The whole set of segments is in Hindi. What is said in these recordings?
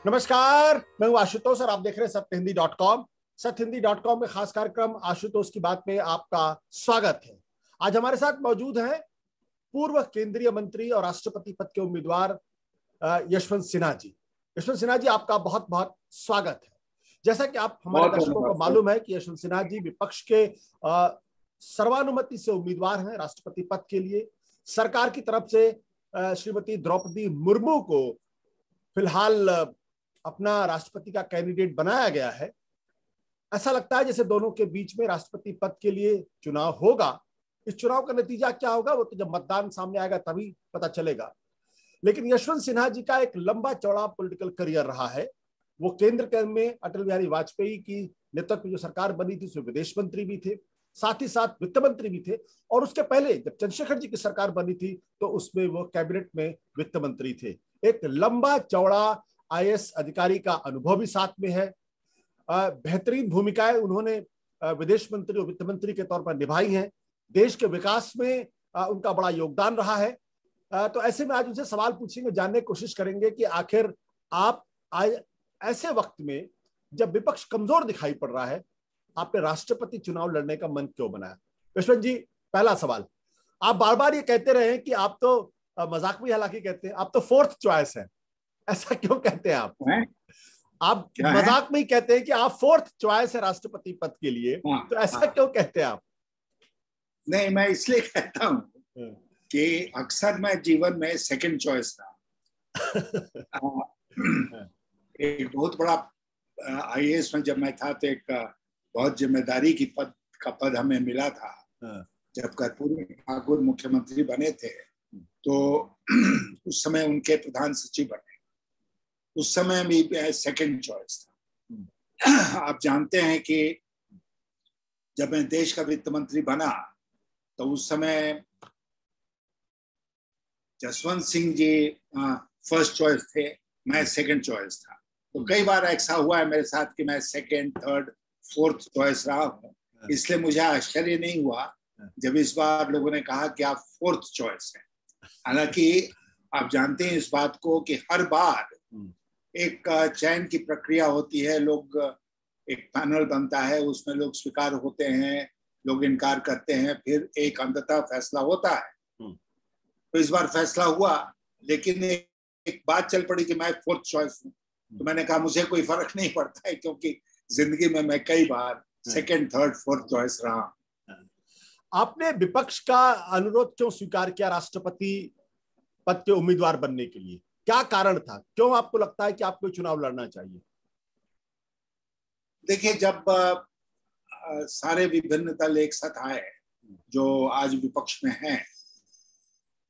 नमस्कार, मैं हूं आशुतोष और आप देख रहे हैं सत्यहिंदी.com। सत्यहिंदी.com में खास कार्यक्रम आशुतोष की बात में आपका स्वागत है। आज हमारे साथ मौजूद हैं पूर्व केंद्रीय मंत्री और राष्ट्रपति पद के उम्मीदवार यशवंत सिन्हा जी। यशवंत सिन्हा जी, आपका बहुत बहुत स्वागत है। जैसा कि आप हमारे दर्शकों को मालूम है कि यशवंत सिन्हा जी विपक्ष के सर्वानुमति से उम्मीदवार हैं राष्ट्रपति पद के लिए। सरकार की तरफ से श्रीमती द्रौपदी मुर्मू को फिलहाल अपना राष्ट्रपति का कैंडिडेट बनाया गया है। ऐसा लगता है जैसे दोनों के बीच में राष्ट्रपति पद के लिए चुनाव होगा। इस चुनाव का नतीजा क्या होगा वो तो जब मतदान सामने आएगा तभी पता चलेगा। लेकिन यशवंत सिन्हा जी का एक लंबा चौड़ा पॉलिटिकल करियर रहा है। वो केंद्र में अटल बिहारी वाजपेयी की नेतृत्व में जो सरकार बनी थी उसमें विदेश मंत्री भी थे, साथ ही साथ वित्त मंत्री भी थे, और उसके पहले जब चंद्रशेखर जी की सरकार बनी थी तो उसमें वो कैबिनेट में वित्त मंत्री थे। एक लंबा चौड़ा आईएएस अधिकारी का अनुभव भी साथ में है। बेहतरीन भूमिकाएं उन्होंने विदेश मंत्री और वित्त मंत्री के तौर पर निभाई हैं। देश के विकास में उनका बड़ा योगदान रहा है। तो ऐसे में आज उनसे सवाल पूछेंगे, जानने की कोशिश करेंगे कि आखिर आप आज ऐसे वक्त में जब विपक्ष कमजोर दिखाई पड़ रहा है, आपने राष्ट्रपति चुनाव लड़ने का मन क्यों बनाया? यशवंत जी, पहला सवाल, आप बार बार ये कहते रहे कि आप तो मजाक में हालांकि कहते हैं आप तो फोर्थ चॉइस है। ऐसा क्यों कहते हैं आप मजाक में ही कहते हैं कि आप फोर्थ चॉइस है राष्ट्रपति पद के लिए, तो ऐसा क्यों कहते हैं आप? नहीं, मैं इसलिए कहता हूँ कि अक्सर मैं जीवन में सेकंड चॉइस था। एक बहुत बड़ा आईएएस में जब मैं था तो एक बहुत जिम्मेदारी की पद हमें मिला था। जब कर्पूरी ठाकुर मुख्यमंत्री बने थे तो उस समय उनके प्रधान सचिव बने। उस समय भी सेकंड चॉइस था। आप जानते हैं कि जब मैं देश का वित्त मंत्री बना तो उस समय जसवंत सिंह जी फर्स्ट चॉइस थे, मैं सेकंड चॉइस था। तो कई बार ऐसा हुआ है मेरे साथ कि मैं सेकंड, थर्ड, फोर्थ चॉइस रहा हूँ। इसलिए मुझे आश्चर्य नहीं हुआ जब इस बार लोगों ने कहा कि आप फोर्थ चॉइस हैं। हालांकि आप जानते हैं इस बात को कि हर बार एक चयन की प्रक्रिया होती है। लोग, एक पैनल बनता है, उसमें लोग स्वीकार होते हैं, लोग इनकार करते हैं, फिर एक अंततः फैसला होता है। तो इस बार फैसला हुआ, लेकिन एक बात चल पड़ी कि मैं फोर्थ चॉइस हूँ। तो मैंने कहा मुझे कोई फर्क नहीं पड़ता है, क्योंकि जिंदगी में मैं कई बार सेकंड, थर्ड, फोर्थ चॉइस रहा। आपने विपक्ष का अनुरोध क्यों स्वीकार किया राष्ट्रपति पद के उम्मीदवार बनने के लिए? क्या कारण था? क्यों आपको लगता है कि आपको चुनाव लड़ना चाहिए? देखिए, जब सारे विभिन्न दल एक साथ आए जो आज विपक्ष में हैं,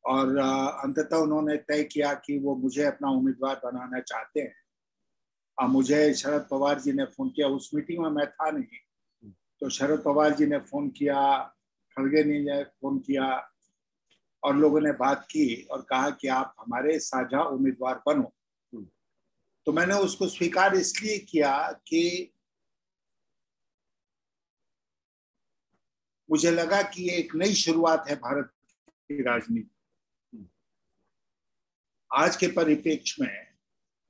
और अंततः उन्होंने तय किया कि वो मुझे अपना उम्मीदवार बनाना चाहते हैं। मुझे शरद पवार जी ने फोन किया। उस मीटिंग में मैं था नहीं, तो शरद पवार जी ने फोन किया, खड़गे ने फोन किया, और लोगों ने बात की और कहा कि आप हमारे साझा उम्मीदवार बनो। तो मैंने उसको स्वीकार इसलिए किया कि मुझे लगा कि ये एक नई शुरुआत है भारत की राजनीति। आज के परिप्रेक्ष्य में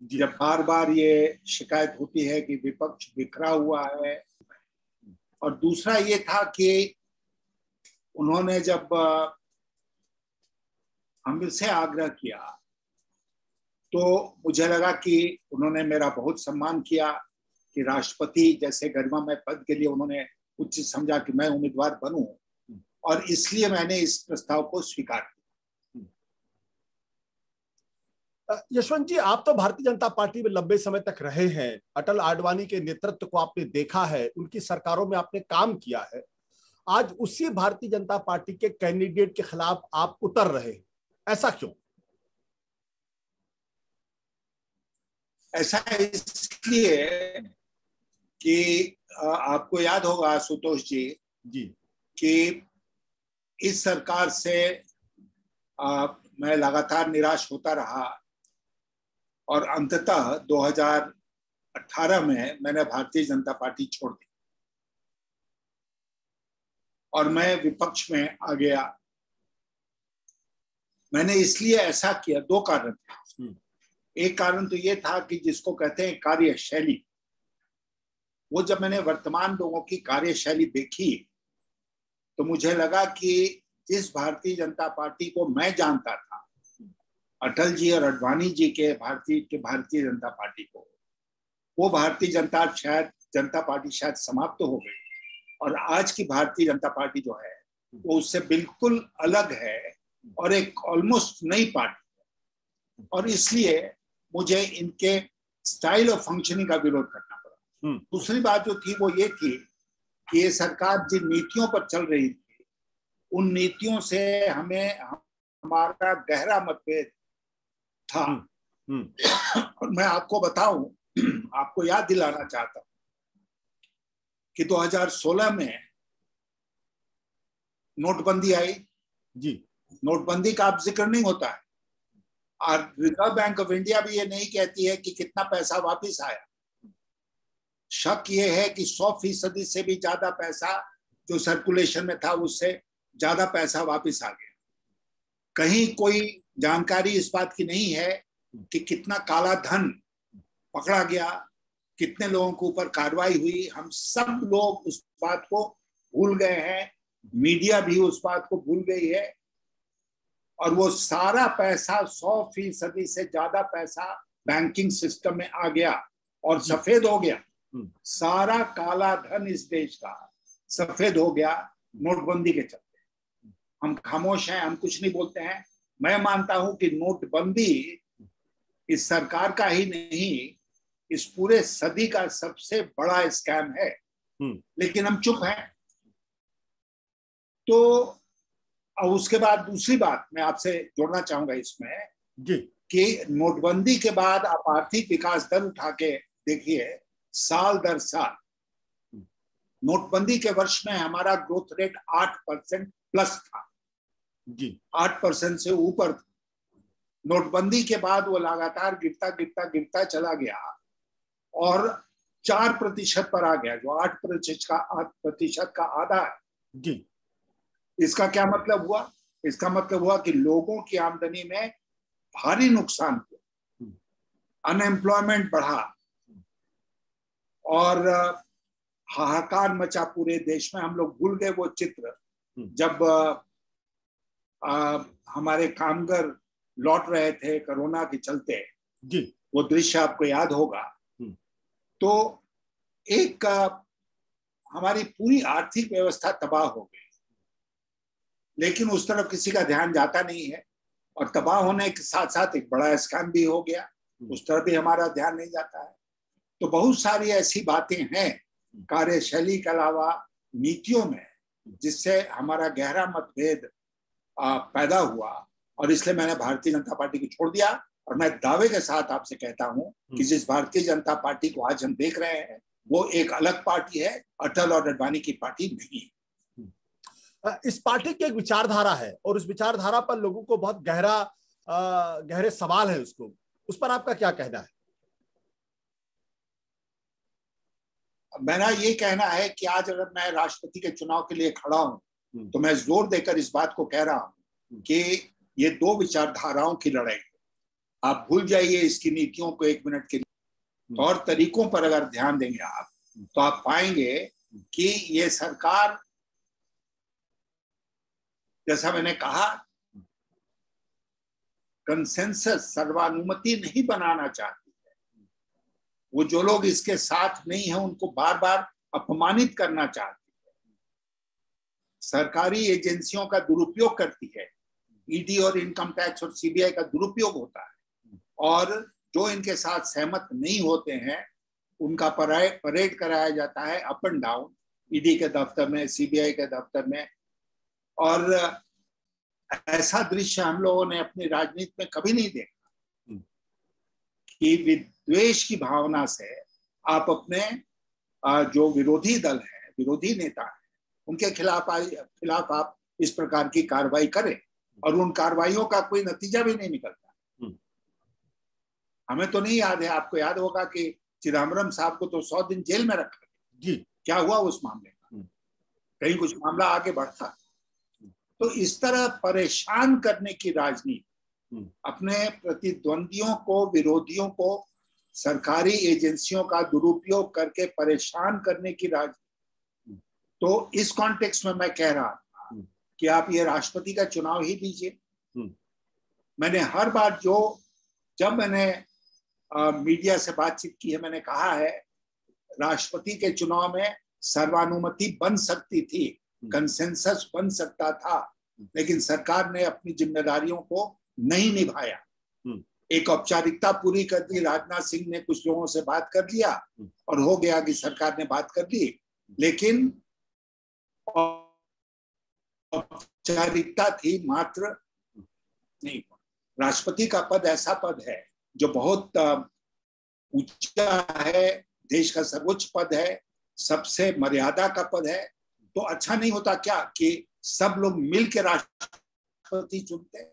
जब बार बार ये शिकायत होती है कि विपक्ष बिखरा हुआ है, और दूसरा ये था कि उन्होंने जब हमसे आग्रह किया तो मुझे लगा कि उन्होंने मेरा बहुत सम्मान किया कि राष्ट्रपति जैसे गरिमामय पद के लिए उन्होंने उचित समझा कि मैं उम्मीदवार बनूं, और इसलिए मैंने इस प्रस्ताव को स्वीकार किया। यशवंत जी, आप तो भारतीय जनता पार्टी में लंबे समय तक रहे हैं। अटल आडवाणी के नेतृत्व को आपने देखा है, उनकी सरकारों में आपने काम किया है। आज उसी भारतीय जनता पार्टी के कैंडिडेट के खिलाफ आप उतर रहे हैं, ऐसा क्यों? ऐसा इसलिए कि आपको याद होगा आशुतोष जी कि इस सरकार से मैं लगातार निराश होता रहा, और अंततः 2018 में मैंने भारतीय जनता पार्टी छोड़ दी और मैं विपक्ष में आ गया। मैंने इसलिए ऐसा किया, दो कारण थे। एक कारण तो ये था कि जिसको कहते हैं कार्यशैली, वो जब मैंने वर्तमान लोगों की कार्यशैली देखी तो मुझे लगा कि जिस भारतीय जनता पार्टी को मैं जानता था, अटल जी और अडवाणी जी के भारतीय जनता पार्टी को, वो भारतीय जनता पार्टी शायद समाप्त हो गई, और आज की भारतीय जनता पार्टी जो है वो उससे बिल्कुल अलग है और एक ऑलमोस्ट नई पार्टी है। और इसलिए मुझे इनके स्टाइल ऑफ फंक्शनिंग का विरोध करना पड़ा। दूसरी बात जो थी वो ये थी कि ये सरकार जिन नीतियों पर चल रही थी, उन नीतियों से हमारा गहरा मतभेद था। और मैं आपको बताऊं, आपको याद दिलाना चाहता हूं कि 2016 में नोटबंदी आई जी। नोटबंदी का अब जिक्र नहीं होता है, और रिजर्व बैंक ऑफ इंडिया भी ये नहीं कहती है कि कितना पैसा वापस आया। शक ये है कि 100% से भी ज्यादा पैसा जो सर्कुलेशन में था उससे ज्यादा पैसा वापस आ गया। कहीं कोई जानकारी इस बात की नहीं है कि कितना काला धन पकड़ा गया, कितने लोगों के ऊपर कार्रवाई हुई। हम सब लोग उस बात को भूल गए हैं, मीडिया भी उस बात को भूल गई है, और वो सारा पैसा 100% से ज्यादा पैसा बैंकिंग सिस्टम में आ गया और सफेद हो गया। सारा काला धन इस देश का सफेद हो गया नोटबंदी के चलते। हम खामोश हैं, हम कुछ नहीं बोलते हैं। मैं मानता हूं कि नोटबंदी इस सरकार का ही नहीं, इस पूरे सदी का सबसे बड़ा स्कैम है, लेकिन हम चुप हैं। तो और उसके बाद दूसरी बात मैं आपसे जोड़ना चाहूंगा इसमें जी, कि नोटबंदी के बाद आप आर्थिक विकास दर उठा के देखिए, साल दर साल नोटबंदी के वर्ष में हमारा ग्रोथ रेट 8% प्लस था जी, 8% से ऊपर था। नोटबंदी के बाद वो लगातार गिरता गिरता गिरता चला गया और 4% पर आ गया, जो 8% का आधा है जी। इसका क्या मतलब हुआ? इसका मतलब हुआ कि लोगों की आमदनी में भारी नुकसान हुआ, अनएम्प्लॉयमेंट बढ़ा और हाहाकार मचा पूरे देश में। हम लोग भूल गए वो चित्र जब हमारे कामगार लौट रहे थे कोरोना के चलते जी। वो दृश्य आपको याद होगा। तो एक हमारी पूरी आर्थिक व्यवस्था तबाह हो गई, लेकिन उस तरफ किसी का ध्यान जाता नहीं है, और तबाह होने के साथ साथ एक बड़ा स्कैम भी हो गया, उस तरफ भी हमारा ध्यान नहीं जाता है। तो बहुत सारी ऐसी बातें हैं कार्यशैली के अलावा नीतियों में जिससे हमारा गहरा मतभेद पैदा हुआ, और इसलिए मैंने भारतीय जनता पार्टी को छोड़ दिया। और मैं दावे के साथ आपसे कहता हूं कि जिस भारतीय जनता पार्टी को आज हम देख रहे हैं वो एक अलग पार्टी है, अटल और अडवाणी की पार्टी नहीं है। इस पार्टी की एक विचारधारा है और उस विचारधारा पर लोगों को बहुत गहरे सवाल है, उस पर आपका क्या कहना है? मेरा ये कहना है कि आज अगर मैं राष्ट्रपति के चुनाव के लिए खड़ा हूं तो मैं जोर देकर इस बात को कह रहा हूं कि ये दो विचारधाराओं की लड़ाई है। आप भूल जाइए इसकी नीतियों को एक मिनट के लिए, तौर तरीकों पर अगर ध्यान देंगे आप तो आप पाएंगे कि ये सरकार, जैसा मैंने कहा, कंसेंसस सर्वानुमति नहीं बनाना चाहती है। वो जो लोग इसके साथ नहीं है उनको बार बार अपमानित करना चाहती है, सरकारी एजेंसियों का दुरुपयोग करती है, ईडी और इनकम टैक्स और सीबीआई का दुरुपयोग होता है, और जो इनके साथ सहमत नहीं होते हैं उनका परेड कराया जाता है अप एंड डाउन, ईडी के दफ्तर में, सीबीआई के दफ्तर में। और ऐसा दृश्य हम लोगों ने अपनी राजनीति में कभी नहीं देखा कि विद्वेष की भावना से आप अपने जो विरोधी दल है, विरोधी नेता है, उनके खिलाफ आप इस प्रकार की कार्रवाई करें और उन कार्रवाइयों का कोई नतीजा भी नहीं निकलता। हमें तो नहीं याद है, आपको याद होगा कि चिदम्बरम साहब को तो 100 दिन जेल में रखा जी। क्या हुआ उस मामले का? कहीं कुछ मामला आगे बढ़ता। तो इस तरह परेशान करने की राजनीति अपने प्रतिद्वंदियों को, विरोधियों को सरकारी एजेंसियों का दुरुपयोग करके परेशान करने की राजनीति। तो इस कॉन्टेक्स्ट में मैं कह रहा था कि आप ये राष्ट्रपति का चुनाव ही दीजिए। मैंने हर बार जब मैंने मीडिया से बातचीत की है, मैंने कहा है राष्ट्रपति के चुनाव में सर्वानुमति बन सकती थी, कंसेंसस बन सकता था, लेकिन सरकार ने अपनी जिम्मेदारियों को नहीं निभाया। एक औपचारिकता पूरी कर दी, राजनाथ सिंह ने कुछ लोगों से बात कर लिया और हो गया कि सरकार ने बात कर ली, लेकिन औपचारिकता थी मात्र, नहीं। राष्ट्रपति का पद ऐसा पद है जो बहुत ऊंचा है, देश का सर्वोच्च पद है, सबसे मर्यादा का पद है। तो अच्छा नहीं होता क्या कि सब लोग मिलकर राष्ट्रपति चुनते हैं,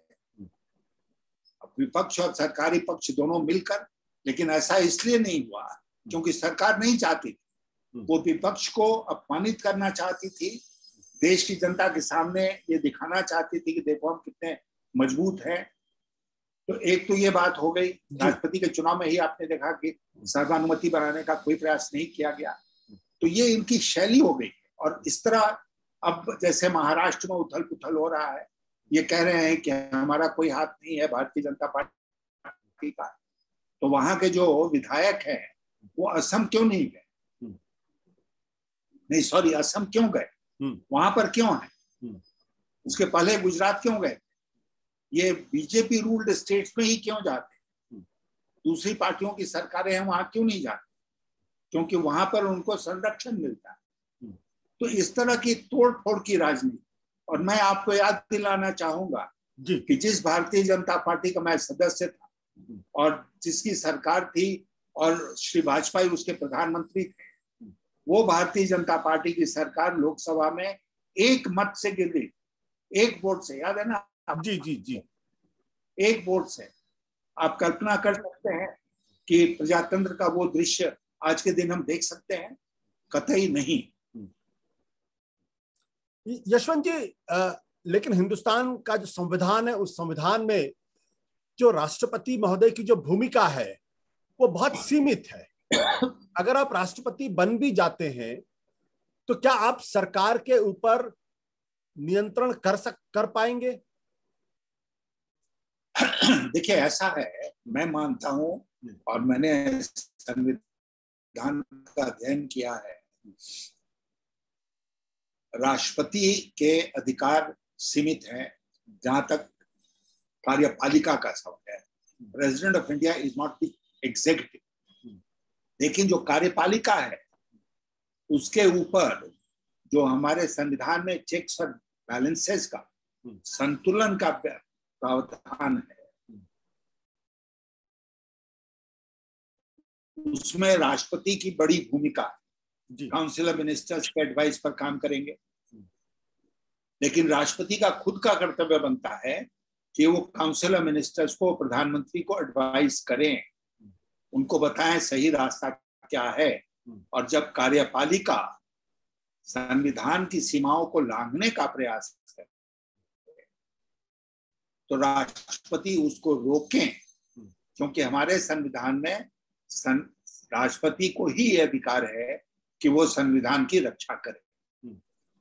विपक्ष और सरकारी पक्ष दोनों मिलकर। लेकिन ऐसा इसलिए नहीं हुआ क्योंकि सरकार नहीं चाहती थी, वो विपक्ष को अपमानित करना चाहती थी, देश की जनता के सामने ये दिखाना चाहती थी कि देखो हम कितने मजबूत हैं। तो एक तो ये बात हो गई। राष्ट्रपति के चुनाव में ही आपने देखा कि सर्वानुमति बनाने का कोई प्रयास नहीं किया गया। तो ये इनकी शैली हो गई। और इस तरह अब जैसे महाराष्ट्र में उथल पुथल हो रहा है, ये कह रहे हैं कि हमारा कोई हाथ नहीं है भारतीय जनता पार्टी का, तो वहां के जो विधायक हैं वो असम क्यों नहीं गए? नहीं सॉरी, असम क्यों गए? वहां पर क्यों है? उसके पहले गुजरात क्यों गए? ये बीजेपी रूल्ड स्टेट्स में ही क्यों जाते? दूसरी पार्टियों की सरकारें हैं वहां क्यों नहीं जाते? क्योंकि वहां पर उनको संरक्षण मिलता है। तो इस तरह की तोड़ फोड़ की राजनीति। और मैं आपको याद दिलाना चाहूंगा कि जिस भारतीय जनता पार्टी का मैं सदस्य था और जिसकी सरकार थी और श्री वाजपेयी उसके प्रधानमंत्री थे, वो भारतीय जनता पार्टी की सरकार लोकसभा में एक मत से गिरी, एक वोट से, याद है ना? जी, एक वोट से। आप कल्पना कर सकते हैं कि प्रजातंत्र का वो दृश्य आज के दिन हम देख सकते हैं? कतई नहीं। यशवंत जी, लेकिन हिंदुस्तान का जो संविधान है, उस संविधान में जो राष्ट्रपति महोदय की जो भूमिका है वो बहुत सीमित है। अगर आप राष्ट्रपति बन भी जाते हैं तो क्या आप सरकार के ऊपर नियंत्रण कर पाएंगे? देखिए ऐसा है, मैं मानता हूं और मैंने संविधान का अध्ययन किया है, राष्ट्रपति के अधिकार सीमित हैं जहां तक कार्यपालिका का सवाल है। President of India is not the executive, लेकिन जो कार्यपालिका है उसके ऊपर जो हमारे संविधान में चेक्स और बैलेंसेस का, संतुलन का प्रावधान है, उसमें राष्ट्रपति की बड़ी भूमिका। काउंसिल ऑफ मिनिस्टर्स के एडवाइस पर काम करेंगे, लेकिन राष्ट्रपति का खुद का कर्तव्य बनता है कि वो काउंसिल ऑफ मिनिस्टर्स को, प्रधानमंत्री को एडवाइस करें, उनको बताएं सही रास्ता क्या है। और जब कार्यपालिका संविधान की सीमाओं को लांघने का प्रयास करे तो राष्ट्रपति उसको रोकें, क्योंकि हमारे संविधान में राष्ट्रपति को ही यह अधिकार है कि वो संविधान की रक्षा करे।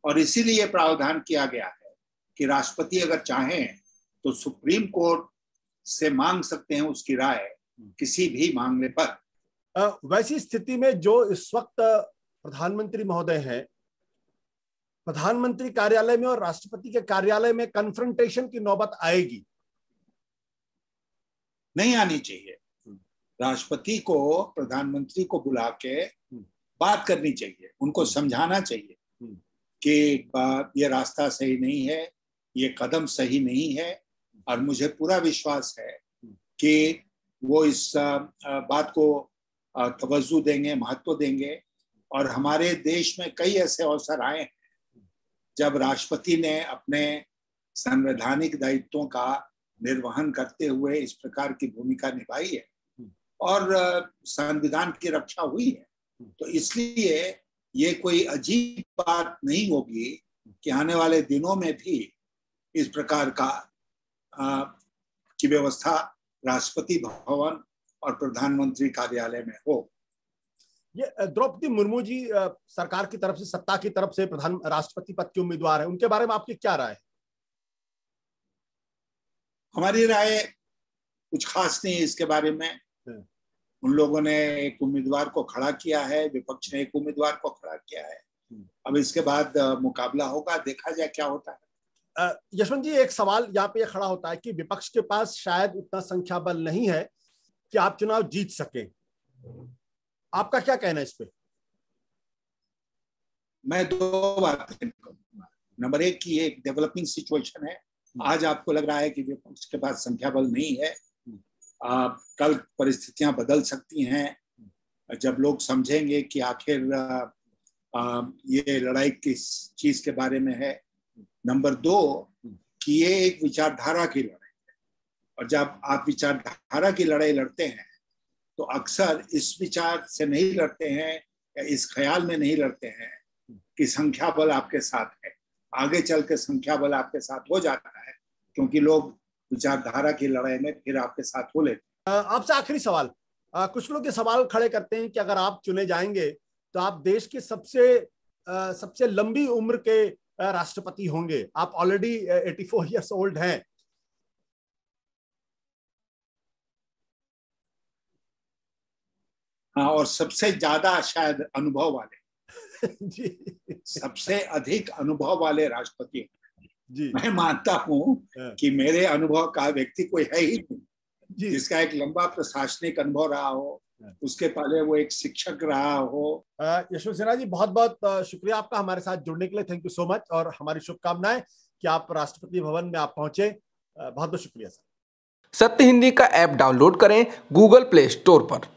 और इसीलिए प्रावधान किया गया है कि राष्ट्रपति अगर चाहें तो सुप्रीम कोर्ट से मांग सकते हैं उसकी राय किसी भी मामले पर। वैसी स्थिति में जो इस वक्त प्रधानमंत्री महोदय हैं, प्रधानमंत्री कार्यालय में और राष्ट्रपति के कार्यालय में कन्फ्रंटेशन की नौबत आएगी? नहीं आनी चाहिए। राष्ट्रपति को प्रधानमंत्री को बुला के बात करनी चाहिए, उनको समझाना चाहिए कि ये रास्ता सही नहीं है, ये कदम सही नहीं है। और मुझे पूरा विश्वास है कि वो इस बात को तवज्जो देंगे, महत्व देंगे। और हमारे देश में कई ऐसे अवसर आए हैं जब राष्ट्रपति ने अपने संवैधानिक दायित्वों का निर्वहन करते हुए इस प्रकार की भूमिका निभाई है और संविधान की रक्षा हुई है। तो इसलिए ये कोई अजीब बात नहीं होगी कि आने वाले दिनों में भी इस प्रकार का की व्यवस्था राष्ट्रपति भवन और प्रधानमंत्री कार्यालय में हो। ये द्रौपदी मुर्मू जी सरकार की तरफ से, सत्ता की तरफ से प्रधान राष्ट्रपति पद के उम्मीदवार है, उनके बारे में आपकी क्या राय है? हमारी राय कुछ खास नहीं है इसके बारे में। उन लोगों ने एक उम्मीदवार को खड़ा किया है, विपक्ष ने एक उम्मीदवार को खड़ा किया है। अब इसके बाद मुकाबला होगा, देखा जाए क्या होता है। यशवंत जी, एक सवाल यहाँ पे खड़ा होता है कि विपक्ष के पास शायद उतना संख्या बल नहीं है कि आप चुनाव जीत सके। आपका क्या कहना है इस पे? मैं 2 बातें कहूंगा। नंबर 1 की एक डेवलपिंग सिचुएशन है। आज आपको लग रहा है कि विपक्ष के पास संख्या बल नहीं है। कल परिस्थितियां बदल सकती हैं जब लोग समझेंगे कि आखिर ये लड़ाई किस चीज के बारे में है। नंबर 2 कि ये एक विचारधारा की लड़ाई है, और जब आप विचारधारा की लड़ाई लड़ते हैं तो अक्सर इस विचार से नहीं लड़ते हैं या इस ख्याल में नहीं लड़ते हैं कि संख्या बल आपके साथ है। आगे चल के संख्या बल आपके साथ हो जाता है, क्योंकि लोग विचारधारा की लड़ाई में फिर आपके साथ हो लेते हैं। आपसे आखिरी सवाल, कुछ लोग ये सवाल खड़े करते हैं कि अगर आप चुने जाएंगे तो आप देश के सबसे लंबी उम्र के राष्ट्रपति होंगे। आप ऑलरेडी 84 ईयर्स ओल्ड हैं। हाँ, और सबसे ज्यादा शायद अनुभव वाले जी, सबसे अधिक अनुभव वाले राष्ट्रपति जी। मैं मानता हूँ कि मेरे अनुभव का व्यक्ति कोई है ही नहीं जिसका एक लंबा प्रशासनिक अनुभव रहा हो, उसके पहले वो एक शिक्षक रहा हो। यशवंत सिन्हा जी, बहुत बहुत शुक्रिया आपका हमारे साथ जुड़ने के लिए। थैंक यू सो मच, और हमारी शुभकामनाएं कि आप राष्ट्रपति भवन में आप पहुंचे। बहुत बहुत शुक्रिया सर। सत्य हिंदी का ऐप डाउनलोड करें गूगल प्ले स्टोर पर।